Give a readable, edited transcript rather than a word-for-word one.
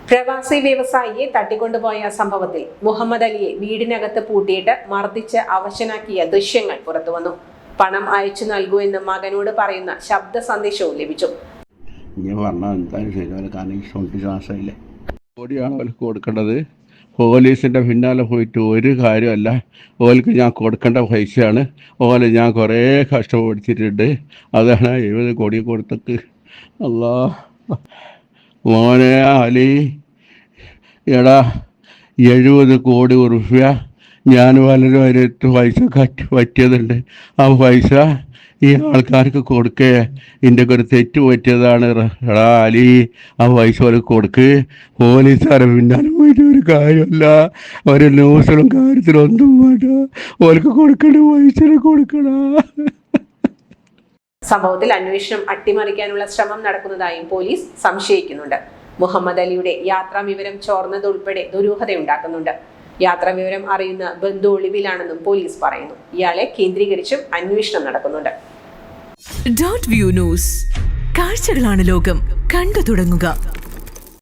പ്രവാസി വ്യവസായിയെ തട്ടിക്കൊണ്ടുപോയ സംഭവത്തിൽ മുഹമ്മദ് അലിയെ വീടിനകത്ത് പൂട്ടിയിട്ട് മർദ്ദിച്ച് അവശനാക്കിയ ദൃശ്യങ്ങൾ പുറത്തുവന്നു. പണം അയച്ചു നൽകൂ എന്ന് മകനോട് പറയുന്ന ശബ്ദ സന്ദേശവും ലഭിച്ചു. കൊടുക്കേണ്ടത് പോലീസിൻ്റെ പിന്നാലെ പോയിട്ട് ഒരു കാര്യമല്ല. ഓൽക്ക് ഞാൻ കൊടുക്കേണ്ട പൈസയാണ്. ഓലെ ഞാൻ കുറേ കഷ്ടപ്പെടുത്തിയിട്ടുണ്ട്. അതാണ് 70 കോടി കൊടുത്തക്ക്. അല്ലാ മോനെ അലി, എടാ 70 കോടി ഉറുപ്പ്യ ഞാൻ വളരെ പൈസ പറ്റിയതുണ്ട്. ആ പൈസ ഈ ആൾക്കാർക്ക് കൊടുക്കേ. എൻ്റെ ഒരു തെറ്റ് പറ്റിയതാണ്. എടാ അലി, ആ പൈസ ഓർക്ക് കൊടുക്ക്. പോലീസുകാരെ പിന്നാലെ പോയിട്ട് ഒരു കാര്യമല്ല. ഒരു ന്യൂസിലും കാര്യത്തിലും ഒന്നും വേണ്ട. ഓർക്ക് കൊടുക്കണ പൈസ കൊടുക്കണ. സംഭവത്തിൽ അന്വേഷണം അട്ടിമറിക്കാനുള്ള ശ്രമം നടക്കുന്നതായും പോലീസ് സംശയിക്കുന്നുണ്ട്. മുഹമ്മദ് അലിയുടെ യാത്രാ വിവരം ചോർന്നതുൾപ്പെടെ ദുരൂഹതയുണ്ടാക്കുന്നുണ്ട്. യാത്രാ വിവരം അറിയുന്ന ബന്ധു ഒളിവിലാണെന്നും പോലീസ് പറയുന്നു. ഇയാളെ കേന്ദ്രീകരിച്ചും അന്വേഷണം നടക്കുന്നുണ്ട്. .വ്യൂ ന്യൂസ്, കാഴ്ചകളാണ് ലോകം, കണ്ടു തുടങ്ങുക.